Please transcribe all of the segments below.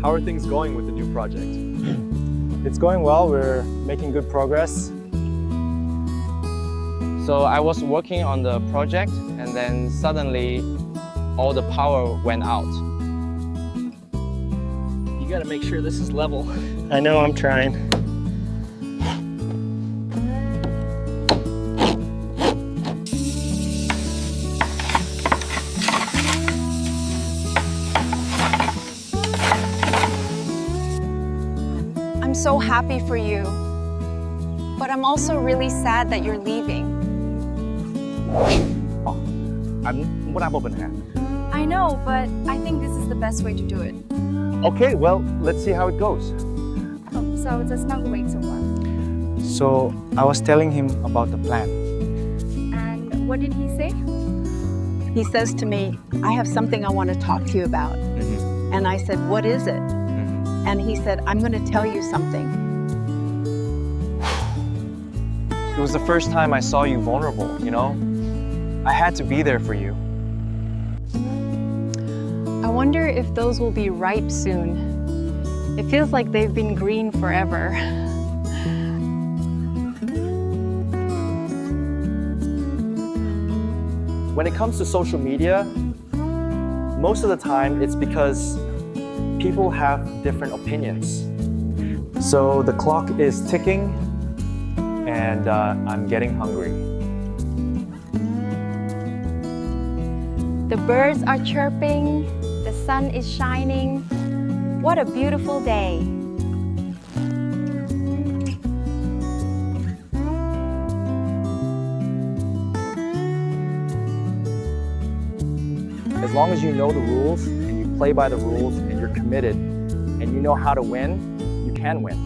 How are things going with the new project? It's going well, we're making good progress. So I was working on the project and then suddenly all the power went out. You gotta make sure this is level. I know, I'm trying. I'm so happy for you, but I'm also really sad that you're leaving. อันไม่น่าเป็นปัญหา I know, but I think this is the best way to do it. Okay, well, let's see how it goes. So just not wait so long. So I was telling him about the plan. And what did he say? He says to me, I have something I want to talk to you about. And I said, what is it? And he said, I'm going to tell you something. It was the first time I saw you vulnerable, you know? I had to be there for you. I wonder if those will be ripe soon. It feels like they've been green forever. When it comes to social media, most of the time it's because people have different opinions. So the clock is ticking and I'm getting hungry. The birds are chirping, the sun is shining. What a beautiful day. As long as you know the rules and you play by the rules and you're committed and you know how to win, you can win.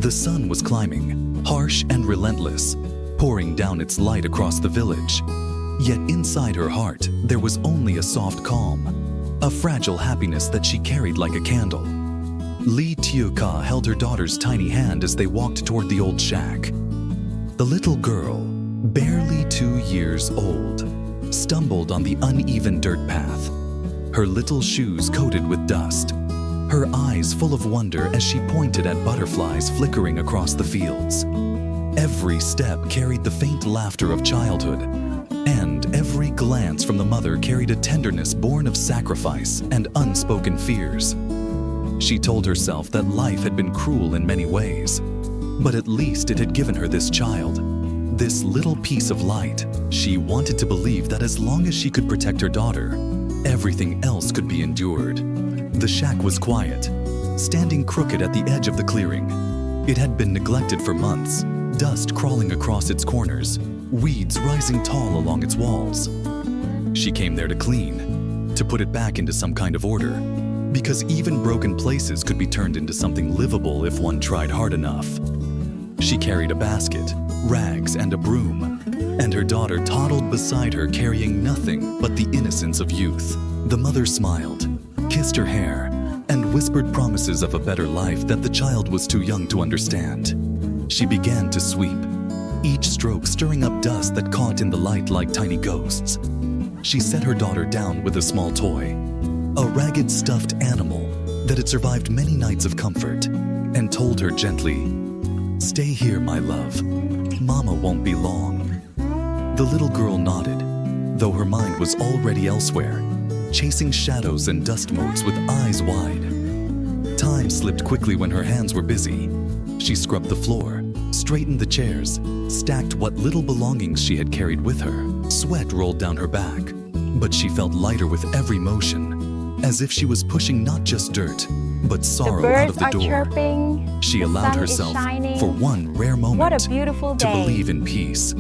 The sun was climbing, harsh and relentless, pouring down its light across the village. Yet inside her heart, there was only a soft calm, a fragile happiness that she carried like a candle. Tieu Ca held her daughter's tiny hand as they walked toward the old shack. The little girl, barely 2 years old, stumbled on the uneven dirt path, her little shoes coated with dust, her eyes full of wonder as she pointed at butterflies flickering across the fields. Every step carried the faint laughter of childhood, and every glance from the mother carried a tenderness born of sacrifice and unspoken fears. She told herself that life had been cruel in many ways, but at least it had given her this child, this little piece of light. She wanted to believe that as long as she could protect her daughter, everything else could be endured. The shack was quiet, standing crooked at the edge of the clearing. It had been neglected for months, dust crawling across its corners, weeds rising tall along its walls. She came there to clean, to put it back into some kind of order, because even broken places could be turned into something livable if one tried hard enough. She carried a basket, rags, and a broom, and her daughter toddled beside her carrying nothing but the innocence of youth. The mother smiled, kissed her hair, and whispered promises of a better life that the child was too young to understand. She began to sweep, each stroke stirring up dust that caught in the light like tiny ghosts. She set her daughter down with a small toy, a ragged stuffed animal that had survived many nights of comfort, and told her gently, "Stay here, my love. Mama won't be long." The little girl nodded, though her mind was already elsewhere, chasing shadows and dust motes with eyes wide. Time slipped quickly when her hands were busy. She scrubbed the floor, straightened the chairs, stacked what little belongings she had carried with her. Sweat rolled down her back, but she felt lighter with every motion, as if she was pushing not just dirt, but sorrow out of the door. Chirping, she allowed herself, for one rare moment, to believe in peace.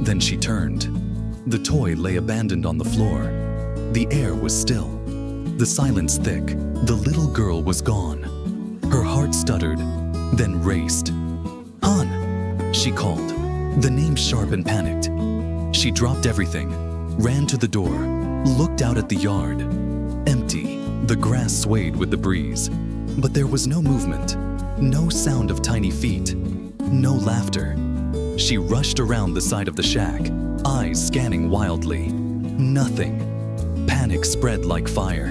Then she turned. The toy lay abandoned on the floor. The air was still, the silence thick. The little girl was gone. Her heart stuttered, then raced. "Han!" she called, the name sharp and panicked. She dropped everything, ran to the door, looked out at the yard. Empty, the grass swayed with the breeze, but there was no movement, no sound of tiny feet, no laughter. She rushed around the side of the shack, eyes scanning wildly. Nothing. Panic spread like fire.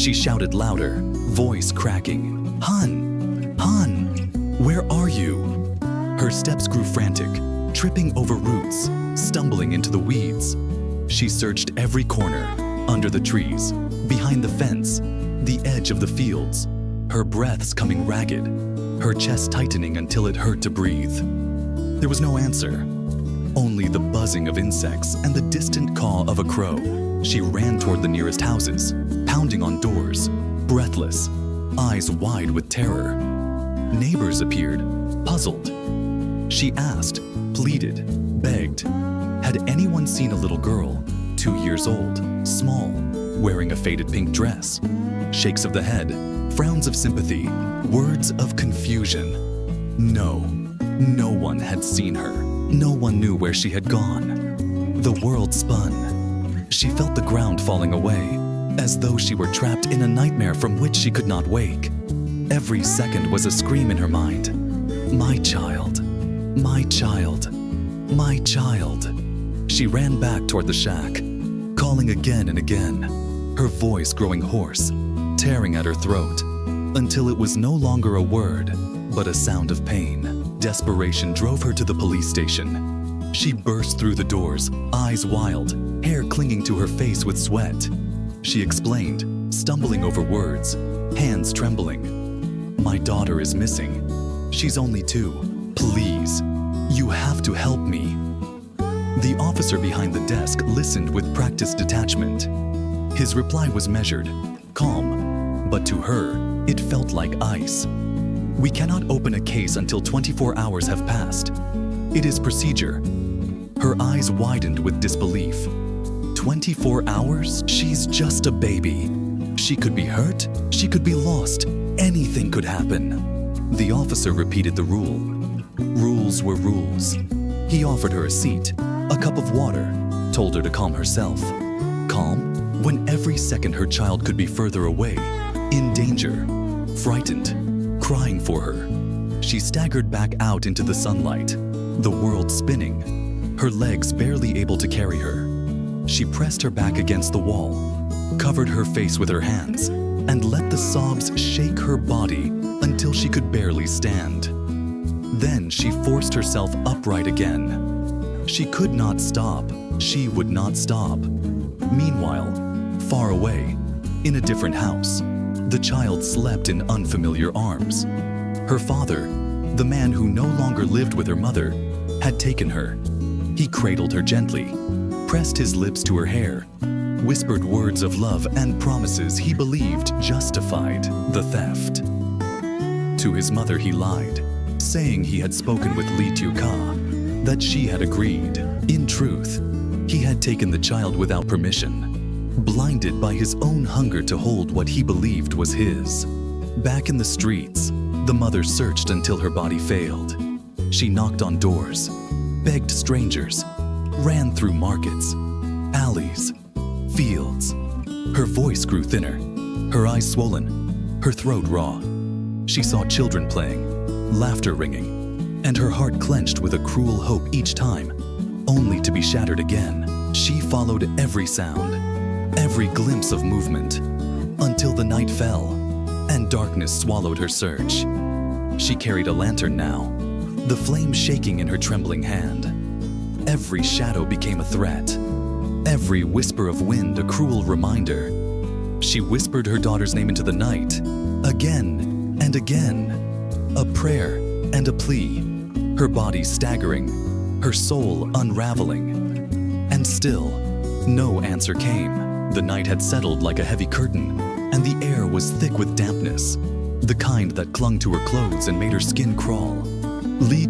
She shouted louder, voice cracking, "Hun! Hun! Where are you?" Her steps grew frantic, tripping over roots, stumbling into the weeds. She searched every corner, under the trees, behind the fence, the edge of the fields, her breaths coming ragged, her chest tightening until it hurt to breathe. There was no answer, only the buzzing of insects and the distant caw of a crow. She ran toward the nearest houses, pounding on doors, breathless, eyes wide with terror. Neighbors appeared, puzzled. She asked, pleaded, begged. Had anyone seen a little girl, 2 years old, small, wearing a faded pink dress? Shakes of the head, frowns of sympathy, words of confusion. No, no one had seen her. No one knew where she had gone. The world spun. She felt the ground falling away, as though she were trapped in a nightmare from which she could not wake. Every second was a scream in her mind. My child, my child, my child. She ran back toward the shack, calling again and again, her voice growing hoarse, tearing at her throat, until it was no longer a word, but a sound of pain. Desperation drove her to the police station. She burst through the doors, eyes wild, hair clinging to her face with sweat. She explained, stumbling over words, hands trembling. My daughter is missing. She's only 2. Please, you have to help me. The officer behind the desk listened with practiced detachment. His reply was measured, calm, but to her, it felt like ice. We cannot open a case until 24 hours have passed. It is procedure. Her eyes widened with disbelief. 24 hours? She's just a baby. She could be hurt, she could be lost, anything could happen. The officer repeated the rule. Rules were rules. He offered her a seat, a cup of water, told her to calm herself. Calm when every second her child could be further away, in danger, frightened, crying for her. She staggered back out into the sunlight, the world spinning, her legs barely able to carry her. She pressed her back against the wall, covered her face with her hands, and let the sobs shake her body until she could barely stand. Then she forced herself upright again. She could not stop. She would not stop. Meanwhile, far away, in a different house, the child slept in unfamiliar arms. Her father, the man who no longer lived with her mother, had taken her. He cradled her gently, pressed his lips to her hair, whispered words of love and promises he believed justified the theft. To his mother he lied, saying he had spoken with Tieu Ca, that she had agreed. In truth, he had taken the child without permission, blinded by his own hunger to hold what he believed was his. Back in the streets, the mother searched until her body failed. She knocked on doors, begged strangers, ran through markets, alleys, fields. Her voice grew thinner, her eyes swollen, her throat raw. She saw children playing, laughter ringing, and her heart clenched with a cruel hope each time, only to be shattered again. She followed every sound, every glimpse of movement, until the night fell and darkness swallowed her search. She carried a lantern now, the flame shaking in her trembling hand. Every shadow became a threat, every whisper of wind a cruel reminder. She whispered her daughter's name into the night, again and again, a prayer and a plea, her body staggering, her soul unraveling. And still, no answer came. The night had settled like a heavy curtain, and the air was thick with dampness, the kind that clung to her clothes and made her skin crawl.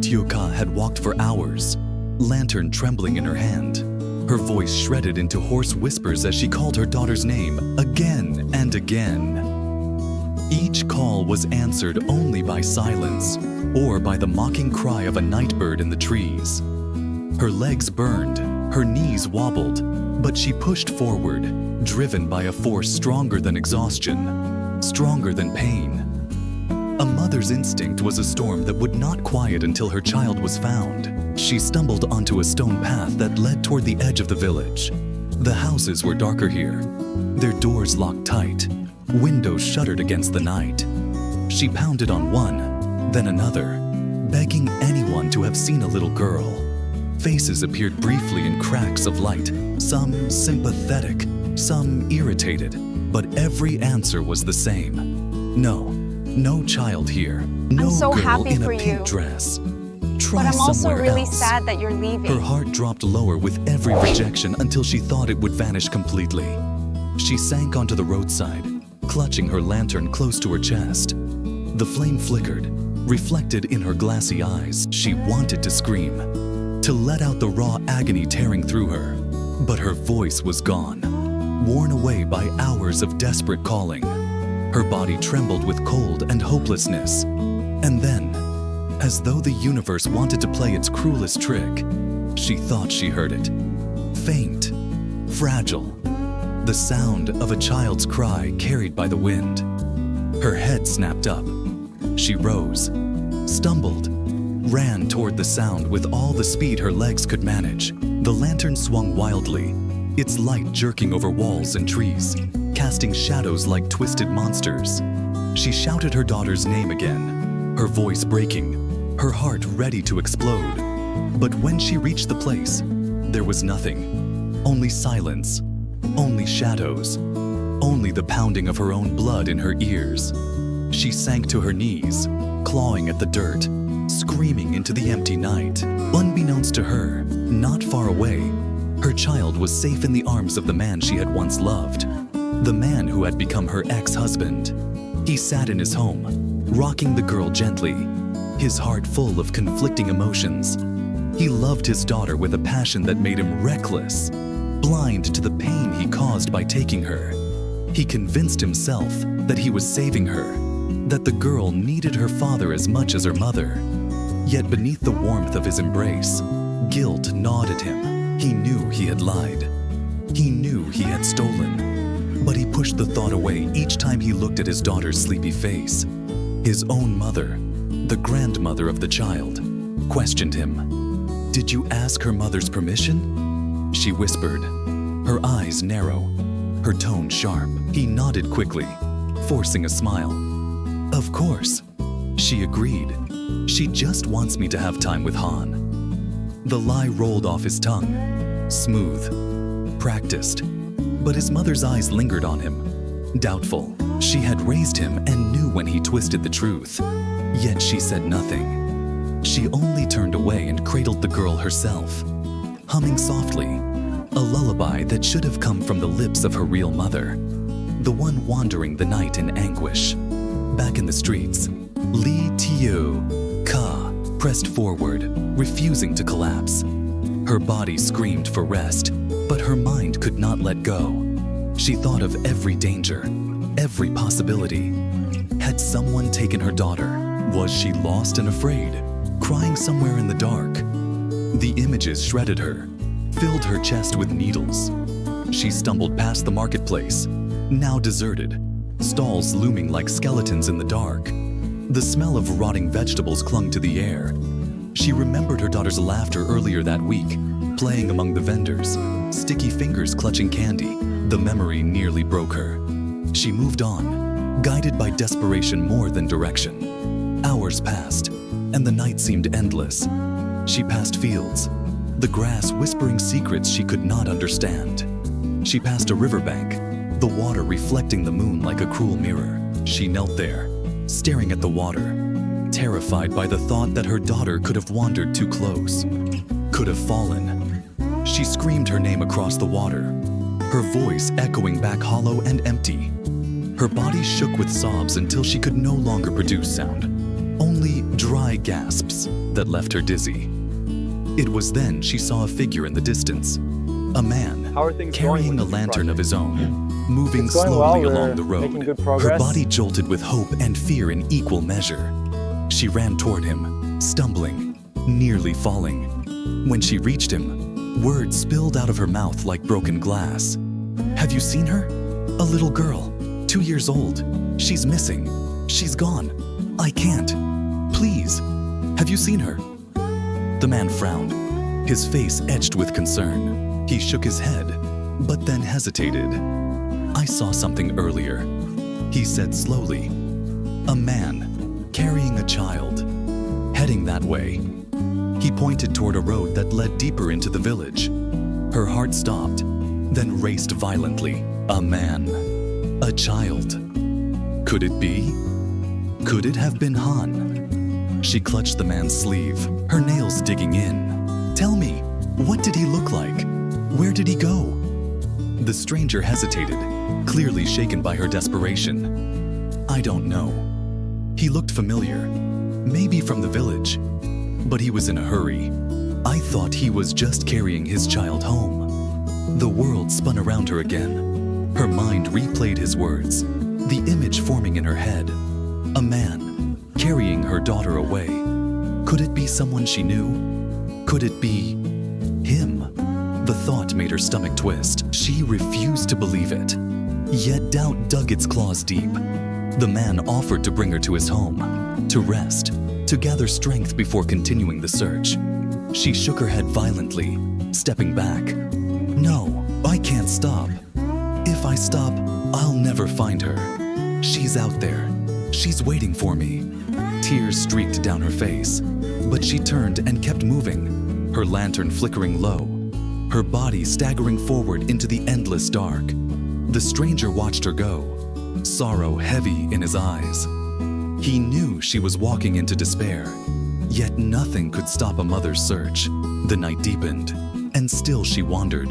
Tieu Ca had walked for hours, lantern trembling in her hand, her voice shredded into hoarse whispers as she called her daughter's name again and again. Each call was answered only by silence or by the mocking cry of a night bird in the trees. Her legs burned, her knees wobbled, but she pushed forward, driven by a force stronger than exhaustion, stronger than pain. A mother's instinct was a storm that would not quiet until her child was found. She stumbled onto a stone path that led toward the edge of the village. The houses were darker here, their doors locked tight, Windows shuttered against the night. She pounded on one, then another, begging anyone to have seen a little girl. Faces appeared briefly in cracks of light, some sympathetic, some irritated, but every answer was the same. No child here. No I'm so girl happy in a for pink you. dress. Try But I'm also somewhere really else. sad that you're leaving. Her heart dropped lower with every rejection until she thought it would vanish completely. She sank onto the roadside, clutching her lantern close to her chest. The flame flickered, reflected in her glassy eyes. She wanted to scream, to let out the raw agony tearing through her. But her voice was gone, worn away by hours of desperate calling. Her body trembled with cold and hopelessness. And then, as though the universe wanted to play its cruelest trick, she thought she heard it. Faint, fragile, the sound of a child's cry carried by the wind. Her head snapped up. She rose, stumbled, ran toward the sound with all the speed her legs could manage. The lantern swung wildly, its light jerking over walls and trees, casting shadows like twisted monsters. She shouted her daughter's name again, her voice breaking, her heart ready to explode. But when she reached the place, there was nothing. Only silence, only shadows, only the pounding of her own blood in her ears. She sank to her knees, clawing at the dirt, screaming into the empty night. Unbeknownst to her, not far away, her child was safe in the arms of the man she had once loved, the man who had become her ex-husband. He sat in his home, rocking the girl gently, his heart full of conflicting emotions. He loved his daughter with a passion that made him reckless, blind to the pain he caused by taking her. He convinced himself that he was saving her, that the girl needed her father as much as her mother. Yet beneath the warmth of his embrace, guilt gnawed at him. He knew he had lied. He knew he had stolen. But he pushed the thought away each time he looked at his daughter's sleepy face. His own mother, the grandmother of the child, questioned him. "Did you ask her mother's permission?" She whispered, her eyes narrow, her tone sharp. He nodded quickly, forcing a smile. "Of course," she agreed. "She just wants me to have time with Han." The lie rolled off his tongue, smooth, practiced. But his mother's eyes lingered on him, doubtful. She had raised him and knew when he twisted the truth. Yet she said nothing. She only turned away and cradled the girl herself, humming softly, a lullaby that should have come from the lips of her real mother, the one wandering the night in anguish. Back in the streets, Tieu Ca pressed forward, refusing to collapse. Her body screamed for rest, but her mind could not let go. She thought of every danger, every possibility. Had someone taken her daughter? Was she lost and afraid, crying somewhere in the dark? The images shredded her, filled her chest with needles. She stumbled past the marketplace, now deserted, stalls looming like skeletons in the dark. The smell of rotting vegetables clung to the air. She remembered her daughter's laughter earlier that week, playing among the vendors, sticky fingers clutching candy. The memory nearly broke her. She moved on, guided by desperation more than direction. Hours passed, and the night seemed endless. She passed fields, the grass whispering secrets she could not understand. She passed a riverbank, the water reflecting the moon like a cruel mirror. She knelt there, staring at the water, terrified by the thought that her daughter could have wandered too close, could have fallen. She screamed her name across the water, her voice echoing back hollow and empty. Her body shook with sobs until she could no longer produce sound, only dry gasps that left her dizzy. It was then she saw a figure in the distance, a man How are things carrying going a with this lantern project? of his own, moving It's going slowly well. along We're the road. making good Her progress. body jolted with hope and fear in equal measure. She ran toward him, stumbling, nearly falling. When she reached him, words spilled out of her mouth like broken glass. "Have you seen her? A little girl, 2 years old. She's missing. She's gone. I can't. Please, have you seen her?" The man frowned, his face etched with concern. He shook his head, but then hesitated. "I saw something earlier. He said slowly, "A man carrying a child, heading that way." He pointed toward a road that led deeper into the village. Her heart stopped, then raced violently. A man, a child. Could it be? Could it have been Han? She clutched the man's sleeve, her nails digging in. "Tell me, what did he look like? Where did he go?" The stranger hesitated, clearly shaken by her desperation. "I don't know." He looked familiar, maybe from the village, but he was in a hurry. "I thought he was just carrying his child home." The world spun around her again. Her mind replayed his words, the image forming in her head. A man carrying her daughter away. Could it be someone she knew? Could it be him? The thought made her stomach twist. She refused to believe it. Yet doubt dug its claws deep. The man offered to bring her to his home, to rest, to gather strength before continuing the search. She shook her head violently, stepping back. "No, I can't stop. If I stop, I'll never find her. She's out there. She's waiting for me." Tears streaked down her face, but she turned and kept moving, her lantern flickering low, her body staggering forward into the endless dark. The stranger watched her go, sorrow heavy in his eyes. He knew she was walking into despair, yet nothing could stop a mother's search. The night deepened, and still she wandered,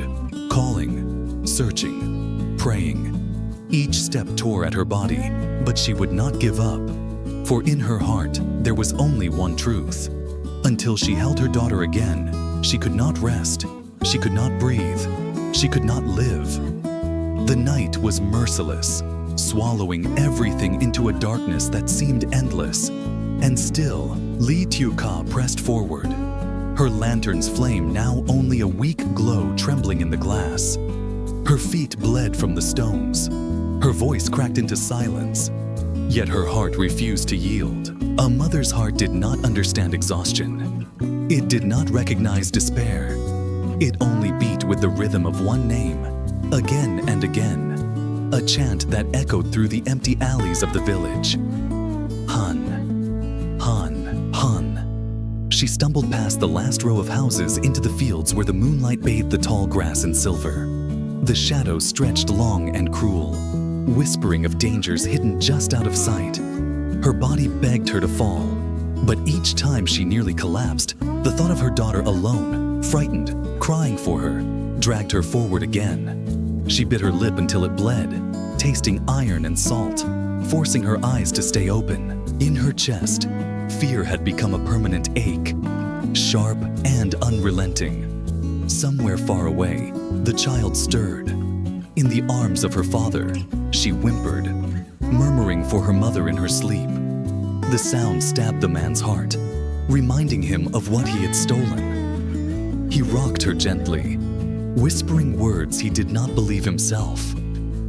calling, searching, praying. Each step tore at her body, but she would not give up. For in her heart, there was only one truth. Until she held her daughter again, she could not rest, she could not breathe, she could not live. The night was merciless, swallowing everything into a darkness that seemed endless. And still, Tieu Ca pressed forward, her lantern's flame now only a weak glow trembling in the glass. Her feet bled from the stones. Her voice cracked into silence. Yet her heart refused to yield. A mother's heart did not understand exhaustion. It did not recognize despair. It only beat with the rhythm of one name, again and again, a chant that echoed through the empty alleys of the village. Han, Han, Han. She stumbled past the last row of houses into the fields where the moonlight bathed the tall grass in silver. The shadows stretched long and cruel, whispering of dangers hidden just out of sight. Her body begged her to fall, but each time she nearly collapsed, the thought of her daughter alone, frightened, crying for her, dragged her forward again. She bit her lip until it bled, tasting iron and salt, forcing her eyes to stay open. In her chest, fear had become a permanent ache, sharp and unrelenting. Somewhere far away, the child stirred. In the arms of her father, she whimpered, murmuring for her mother in her sleep. The sound stabbed the man's heart, reminding him of what he had stolen. He rocked her gently, whispering words he did not believe himself.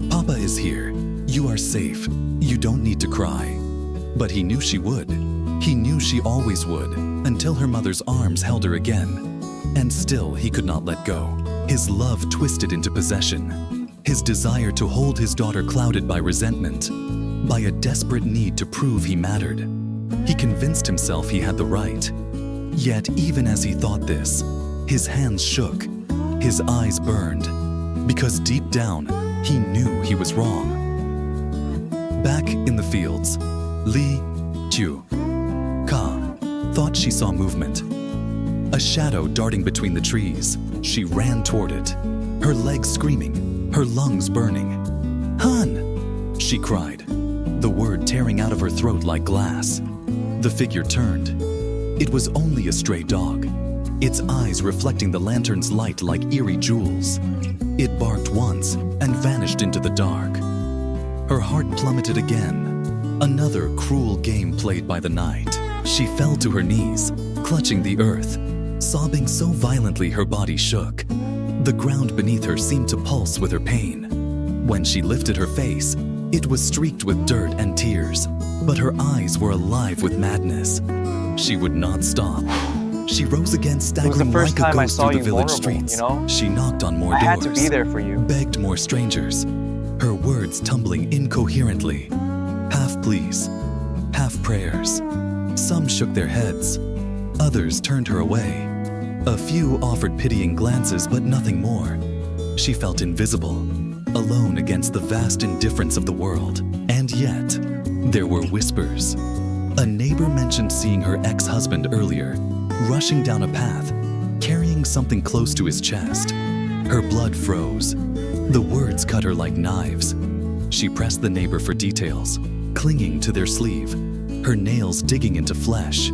"Papa is here. You are safe. You don't need to cry." But he knew she would. He knew she always would, until her mother's arms held her again. And still he could not let go. His love twisted into possession. His desire to hold his daughter clouded by resentment, by a desperate need to prove he mattered. He convinced himself he had the right. Yet even as he thought this, his hands shook, his eyes burned, because deep down, he knew he was wrong. Back in the fields, Tieu Ca thought she saw movement. A shadow darting between the trees. She ran toward it, her legs screaming, her lungs burning. "Han!" she cried, the word tearing out of her throat like glass. The figure turned. It was only a stray dog, its eyes reflecting the lantern's light like eerie jewels. It barked once and vanished into the dark. Her heart plummeted again. Another cruel game played by the night. She fell to her knees, clutching the earth, sobbing so violently her body shook. The ground beneath her seemed to pulse with her pain. When she lifted her face, it was streaked with dirt and tears, but her eyes were alive with madness. She would not stop. She rose again, staggering like a ghost through the village streets. You know? She knocked on more I doors, had to be there for you. begged more strangers. her words tumbling incoherently. Half pleas, half prayers. Some shook their heads, others turned her away. A few offered pitying glances, but nothing more. She felt invisible, alone against the vast indifference of the world. And yet, there were whispers. A neighbor mentioned seeing her ex-husband earlier, rushing down a path, carrying something close to his chest. Her blood froze. The words cut her like knives. She pressed the neighbor for details, clinging to their sleeve, her nails digging into flesh.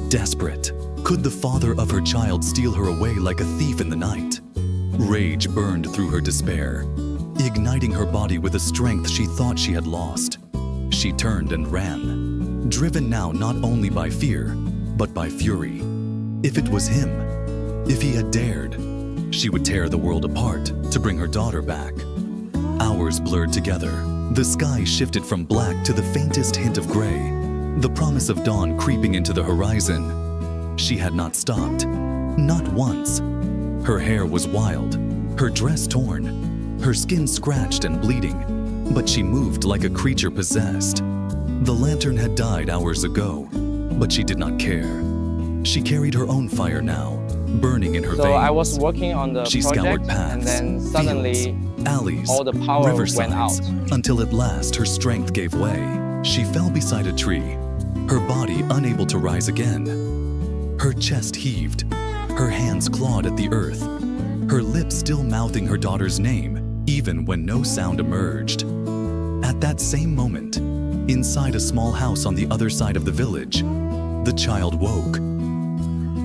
Desperate, could the father of her child steal her away like a thief in the night? Rage burned through her despair, igniting her body with a strength she thought she had lost. She turned and ran, driven now not only by fear, but by fury. If it was him, if he had dared, she would tear the world apart to bring her daughter back. Hours blurred together. The sky shifted from black to the faintest hint of gray, the promise of dawn creeping into the horizon. She had not stopped, not once. Her hair was wild, her dress torn, her skin scratched and bleeding, but she moved like a creature possessed. The lantern had died hours ago, but she did not care. She carried her own fire now, burning in her veins. So I was working on the She project, scoured paths, and then suddenly fields, alleys, all the power went out. riversides, until at last her strength gave way. She fell beside a tree, her body unable to rise again. Her chest heaved, her hands clawed at the earth, her lips still mouthing her daughter's name, even when no sound emerged. At that same moment, inside a small house on the other side of the village, the child woke.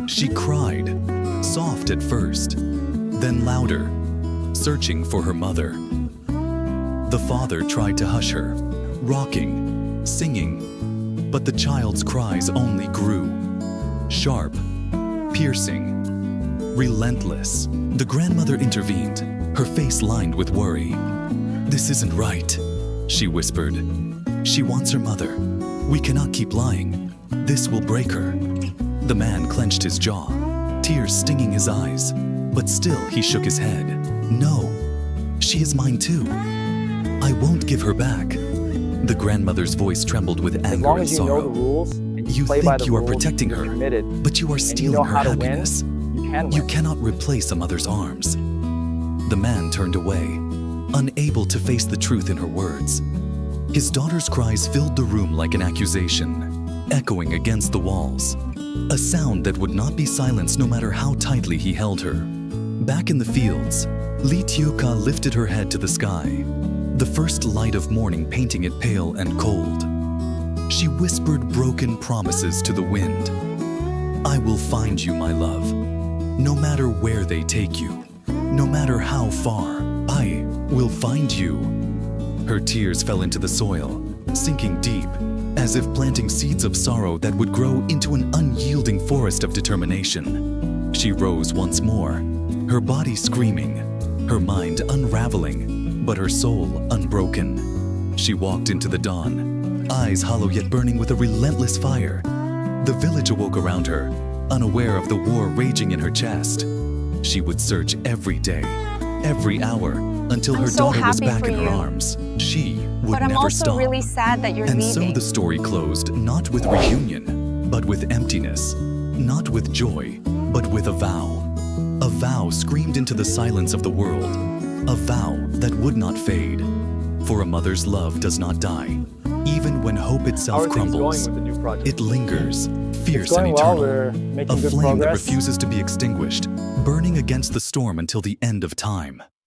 She cried, soft at first, then louder, searching for her mother. The father tried to hush her, rocking, singing, but the child's cries only grew. Sharp, piercing, relentless. The grandmother intervened, her face lined with worry. "This isn't right," she whispered. "She wants her mother. We cannot keep lying. This will break her." The man clenched his jaw, tears stinging his eyes, but still he shook his head. "No, she is mine too. I won't give her back." The grandmother's voice trembled with As anger long and as you know the sorrow. rules and "You play by think the you are rules, protecting you're her, committed, but you are and you stealing know her how to win, happiness. you can win. You cannot replace a mother's arms." The man turned away, unable to face the truth in her words. His daughter's cries filled the room like an accusation, echoing against the walls. A sound that would not be silenced no matter how tightly he held her. Back in the fields, Tieu Ca lifted her head to the sky, the first light of morning painting it pale and cold. She whispered broken promises to the wind. "I will find you, my love, no matter where they take you, no matter how far, I will find you." Her tears fell into the soil, sinking deep, as if planting seeds of sorrow that would grow into an unyielding forest of determination. She rose once more, her body screaming, her mind unraveling, but her soul unbroken. She walked into the dawn, eyes hollow yet burning with a relentless fire. The village awoke around her, unaware of the war raging in her chest. She would search every day, every hour, until I'm her so daughter was happy back for in her you. arms. She would But I'm never also stop. really sad that you're And leaving. so the story closed not with reunion, but with emptiness. Not with joy, but with a vow. A vow screamed into the silence of the world. A vow that would not fade. For a mother's love does not die. Even when hope How itself are things going crumbles, with the new project? it lingers, fierce It's and going well. eternal. We're A making good flame that progress. refuses to be extinguished, burning against the storm until the end of time.